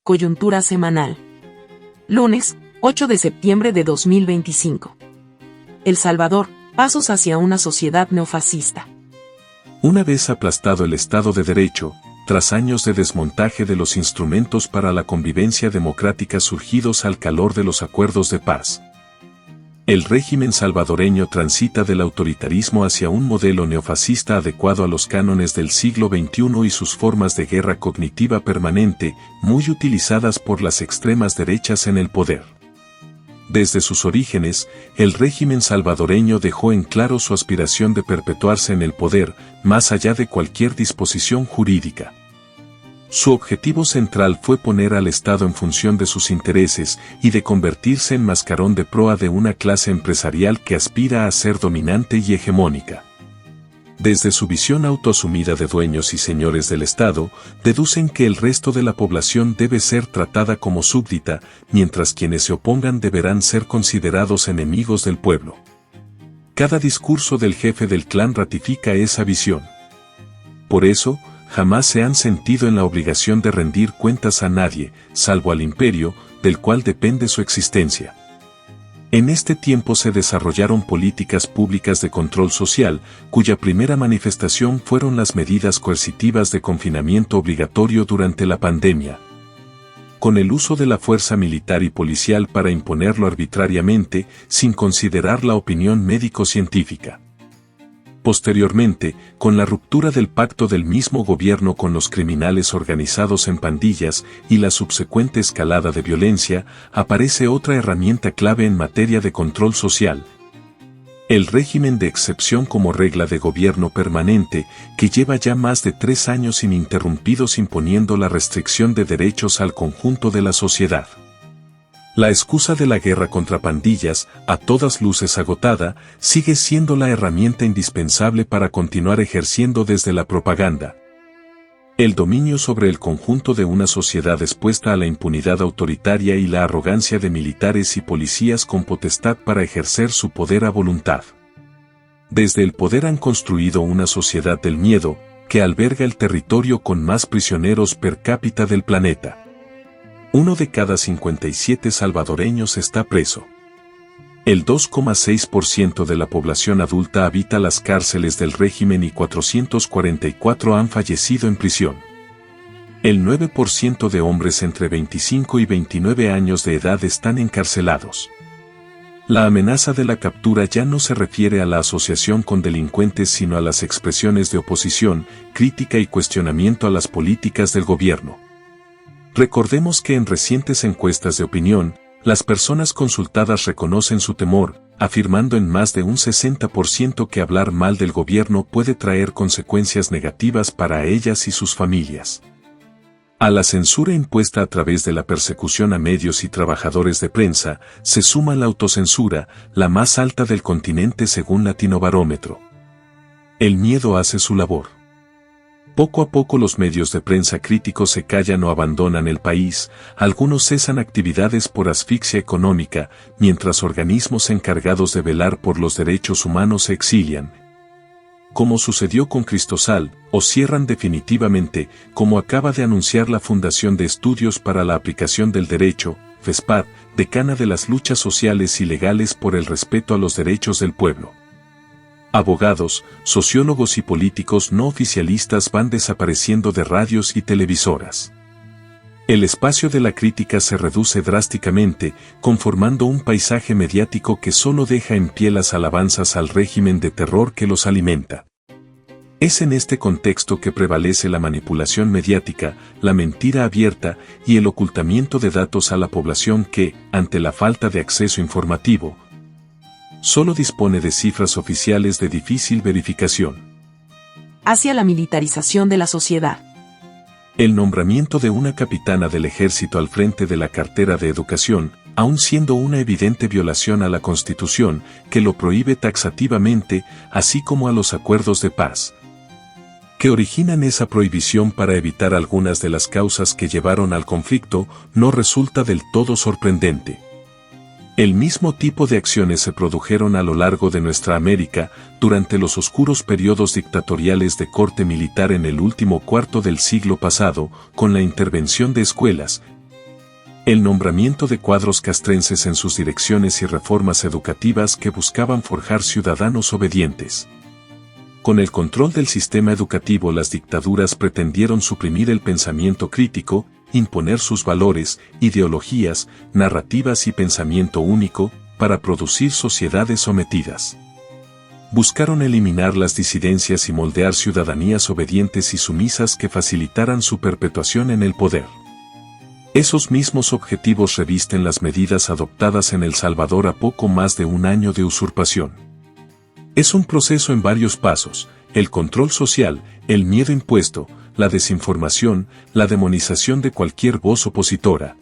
Coyuntura semanal. Lunes, 8 de septiembre de 2025. El Salvador, pasos hacia una sociedad neofascista. Una vez aplastado el Estado de Derecho, tras años de desmontaje de los instrumentos para la convivencia democrática surgidos al calor de los acuerdos de paz, el régimen salvadoreño transita del autoritarismo hacia un modelo neofascista adecuado a los cánones del siglo XXI y sus formas de guerra cognitiva permanente, muy utilizadas por las extremas derechas en el poder. Desde sus orígenes, el régimen salvadoreño dejó en claro su aspiración de perpetuarse en el poder, más allá de cualquier disposición jurídica. Su objetivo central fue poner al Estado en función de sus intereses y de convertirse en mascarón de proa de una clase empresarial que aspira a ser dominante y hegemónica. Desde su visión autoasumida de dueños y señores del Estado, deducen que el resto de la población debe ser tratada como súbdita, mientras quienes se opongan deberán ser considerados enemigos del pueblo. Cada discurso del jefe del clan ratifica esa visión. Por eso, jamás se han sentido en la obligación de rendir cuentas a nadie, salvo al imperio, del cual depende su existencia. En este tiempo se desarrollaron políticas públicas de control social, cuya primera manifestación fueron las medidas coercitivas de confinamiento obligatorio durante la pandemia, con el uso de la fuerza militar y policial para imponerlo arbitrariamente, sin considerar la opinión médico-científica. Posteriormente, con la ruptura del pacto del mismo gobierno con los criminales organizados en pandillas y la subsecuente escalada de violencia, aparece otra herramienta clave en materia de control social: el régimen de excepción como regla de gobierno permanente, que lleva ya más de 3 años ininterrumpidos imponiendo la restricción de derechos al conjunto de la sociedad. La excusa de la guerra contra pandillas, a todas luces agotada, sigue siendo la herramienta indispensable para continuar ejerciendo desde la propaganda el dominio sobre el conjunto de una sociedad expuesta a la impunidad autoritaria y la arrogancia de militares y policías con potestad para ejercer su poder a voluntad. Desde el poder han construido una sociedad del miedo, que alberga el territorio con más prisioneros per cápita del planeta. 1 de cada 57 salvadoreños está preso. El 2,6% de la población adulta habita las cárceles del régimen y 444 han fallecido en prisión. El 9% de hombres entre 25 y 29 años de edad están encarcelados. La amenaza de la captura ya no se refiere a la asociación con delincuentes sino a las expresiones de oposición, crítica y cuestionamiento a las políticas del gobierno. Recordemos que en recientes encuestas de opinión, las personas consultadas reconocen su temor, afirmando en más de un 60% que hablar mal del gobierno puede traer consecuencias negativas para ellas y sus familias. A la censura impuesta a través de la persecución a medios y trabajadores de prensa, se suma la autocensura, la más alta del continente según Latinobarómetro. El miedo hace su labor. Poco a poco los medios de prensa críticos se callan o abandonan el país, algunos cesan actividades por asfixia económica, mientras organismos encargados de velar por los derechos humanos se exilian, como sucedió con Cristosal, o cierran definitivamente, como acaba de anunciar la Fundación de Estudios para la Aplicación del Derecho, FESPAD, decana de las luchas sociales y legales por el respeto a los derechos del pueblo. Abogados, sociólogos y políticos no oficialistas van desapareciendo de radios y televisoras. El espacio de la crítica se reduce drásticamente, conformando un paisaje mediático que solo deja en pie las alabanzas al régimen de terror que los alimenta. Es en este contexto que prevalece la manipulación mediática, la mentira abierta y el ocultamiento de datos a la población que, ante la falta de acceso informativo, solo dispone de cifras oficiales de difícil verificación. Hacia la militarización de la sociedad. El nombramiento de una capitana del ejército al frente de la cartera de educación, aun siendo una evidente violación a la Constitución, que lo prohíbe taxativamente, así como a los acuerdos de paz, que originan esa prohibición para evitar algunas de las causas que llevaron al conflicto, no resulta del todo sorprendente. El mismo tipo de acciones se produjeron a lo largo de nuestra América, durante los oscuros periodos dictatoriales de corte militar en el último cuarto del siglo pasado, con la intervención de escuelas, El nombramiento de cuadros castrenses en sus direcciones y reformas educativas que buscaban forjar ciudadanos obedientes. Con el control del sistema educativo, las dictaduras pretendieron suprimir el pensamiento crítico, imponer sus valores, ideologías, narrativas y pensamiento único, para producir sociedades sometidas. Buscaron eliminar las disidencias y moldear ciudadanías obedientes y sumisas que facilitaran su perpetuación en el poder. Esos mismos objetivos revisten las medidas adoptadas en El Salvador a poco más de un año de usurpación. Es un proceso en varios pasos: el control social, el miedo impuesto, la desinformación, la demonización de cualquier voz opositora.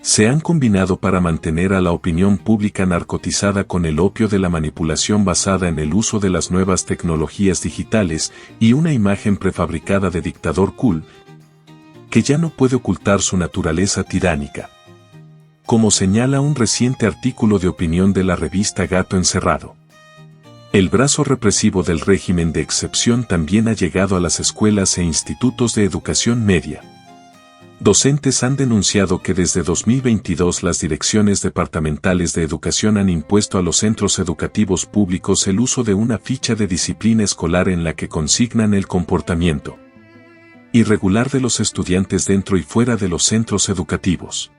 Se han combinado para mantener a la opinión pública narcotizada con el opio de la manipulación basada en el uso de las nuevas tecnologías digitales y una imagen prefabricada de dictador cool, que ya no puede ocultar su naturaleza tiránica. Como señala un reciente artículo de opinión de la revista Gato Encerrado, el brazo represivo del régimen de excepción también ha llegado a las escuelas e institutos de educación media. Docentes han denunciado que desde 2022 las direcciones departamentales de educación han impuesto a los centros educativos públicos el uso de una ficha de disciplina escolar en la que consignan el comportamiento irregular de los estudiantes dentro y fuera de los centros educativos.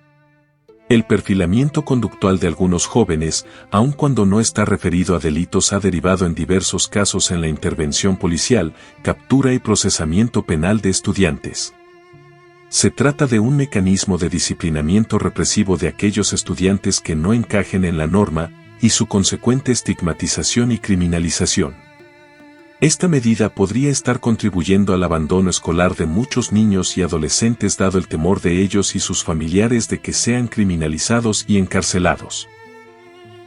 El perfilamiento conductual de algunos jóvenes, aun cuando no está referido a delitos, ha derivado en diversos casos en la intervención policial, captura y procesamiento penal de estudiantes. Se trata de un mecanismo de disciplinamiento represivo de aquellos estudiantes que no encajen en la norma, y su consecuente estigmatización y criminalización. Esta medida podría estar contribuyendo al abandono escolar de muchos niños y adolescentes, dado el temor de ellos y sus familiares de que sean criminalizados y encarcelados.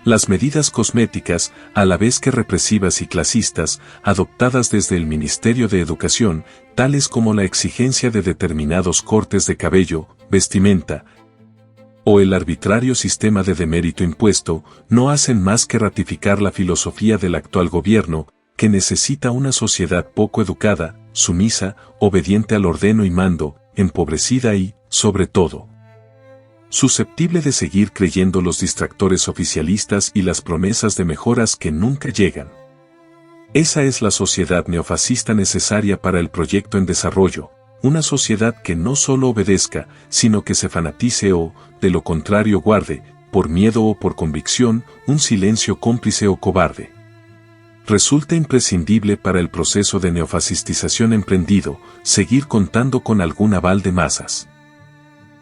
Las medidas cosméticas, a la vez que represivas y clasistas, adoptadas desde el Ministerio de Educación, tales como la exigencia de determinados cortes de cabello, vestimenta, o el arbitrario sistema de demérito impuesto, no hacen más que ratificar la filosofía del actual gobierno, que necesita una sociedad poco educada, sumisa, obediente al ordeno y mando, empobrecida y, sobre todo, susceptible de seguir creyendo los distractores oficialistas y las promesas de mejoras que nunca llegan. Esa es la sociedad neofascista necesaria para el proyecto en desarrollo, una sociedad que no solo obedezca, sino que se fanatice o, de lo contrario, guarde, por miedo o por convicción, un silencio cómplice o cobarde. Resulta imprescindible para el proceso de neofascistización emprendido, seguir contando con algún aval de masas.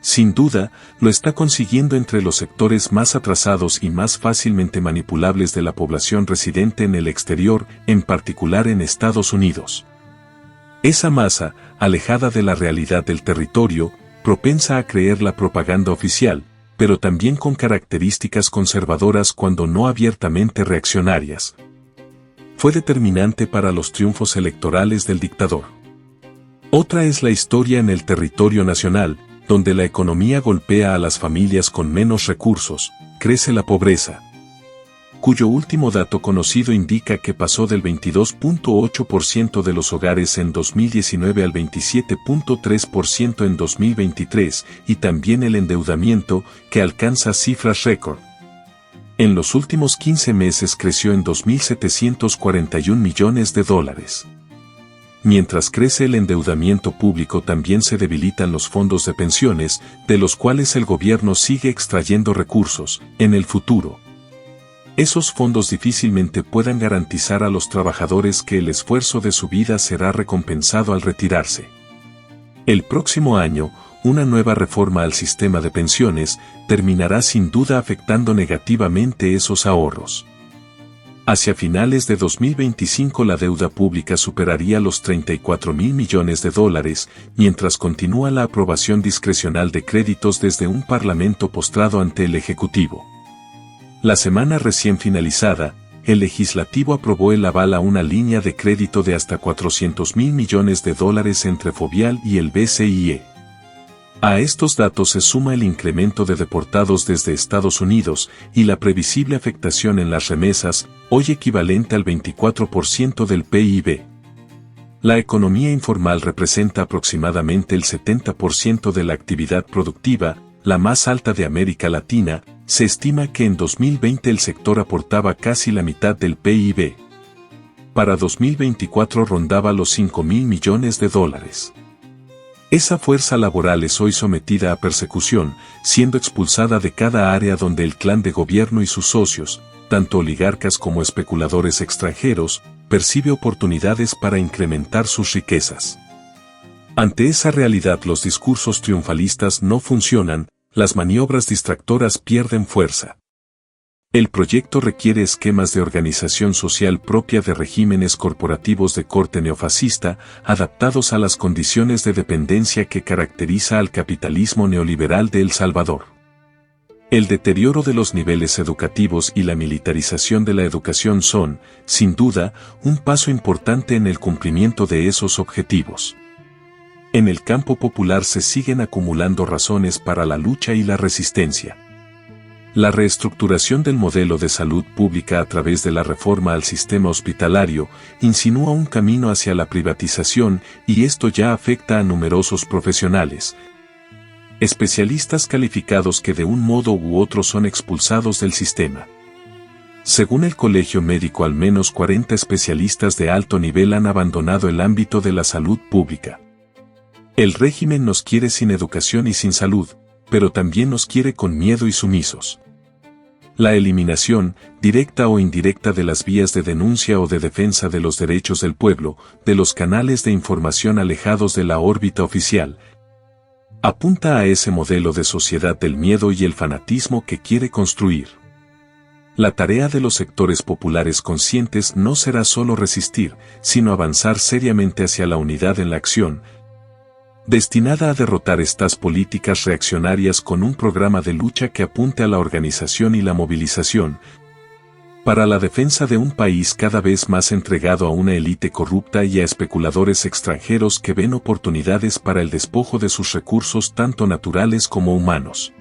Sin duda, lo está consiguiendo entre los sectores más atrasados y más fácilmente manipulables de la población residente en el exterior, en particular en Estados Unidos. Esa masa, alejada de la realidad del territorio, propensa a creer la propaganda oficial, pero también con características conservadoras cuando no abiertamente reaccionarias, fue determinante para los triunfos electorales del dictador. Otra es la historia en el territorio nacional, donde la economía golpea a las familias con menos recursos, crece la pobreza, cuyo último dato conocido indica que pasó del 22.8% de los hogares en 2019 al 27.3% en 2023, y también el endeudamiento, que alcanza cifras récord. En los últimos 15 meses creció en $2.741 millones. Mientras crece el endeudamiento público, también se debilitan los fondos de pensiones, de los cuales el gobierno sigue extrayendo recursos. En el futuro, esos fondos difícilmente puedan garantizar a los trabajadores que el esfuerzo de su vida será recompensado al retirarse. El próximo año, una nueva reforma al sistema de pensiones terminará sin duda afectando negativamente esos ahorros. Hacia finales de 2025 la deuda pública superaría los $34.000 millones, mientras continúa la aprobación discrecional de créditos desde un parlamento postrado ante el Ejecutivo. La semana recién finalizada, el legislativo aprobó el aval a una línea de crédito de hasta $400.000 millones entre Fobial y el BCIE. A estos datos se suma el incremento de deportados desde Estados Unidos y la previsible afectación en las remesas, hoy equivalente al 24% del PIB. La economía informal representa aproximadamente el 70% de la actividad productiva, la más alta de América Latina, se estima que en 2020 el sector aportaba casi la mitad del PIB. Para 2024 rondaba los $5.000 millones. Esa fuerza laboral es hoy sometida a persecución, siendo expulsada de cada área donde el clan de gobierno y sus socios, tanto oligarcas como especuladores extranjeros, percibe oportunidades para incrementar sus riquezas. Ante esa realidad los discursos triunfalistas no funcionan, las maniobras distractoras pierden fuerza. El proyecto requiere esquemas de organización social propia de regímenes corporativos de corte neofascista, adaptados a las condiciones de dependencia que caracteriza al capitalismo neoliberal de El Salvador. El deterioro de los niveles educativos y la militarización de la educación son, sin duda, un paso importante en el cumplimiento de esos objetivos. En el campo popular se siguen acumulando razones para la lucha y la resistencia. La reestructuración del modelo de salud pública a través de la reforma al sistema hospitalario insinúa un camino hacia la privatización y esto ya afecta a numerosos profesionales, especialistas calificados que de un modo u otro son expulsados del sistema. Según el Colegio Médico, al menos 40 especialistas de alto nivel han abandonado el ámbito de la salud pública. El régimen nos quiere sin educación y sin salud, pero también nos quiere con miedo y sumisos. La eliminación, directa o indirecta, de las vías de denuncia o de defensa de los derechos del pueblo, de los canales de información alejados de la órbita oficial, apunta a ese modelo de sociedad del miedo y el fanatismo que quiere construir. La tarea de los sectores populares conscientes no será solo resistir, sino avanzar seriamente hacia la unidad en la acción, destinada a derrotar estas políticas reaccionarias con un programa de lucha que apunte a la organización y la movilización, para la defensa de un país cada vez más entregado a una élite corrupta y a especuladores extranjeros que ven oportunidades para el despojo de sus recursos tanto naturales como humanos.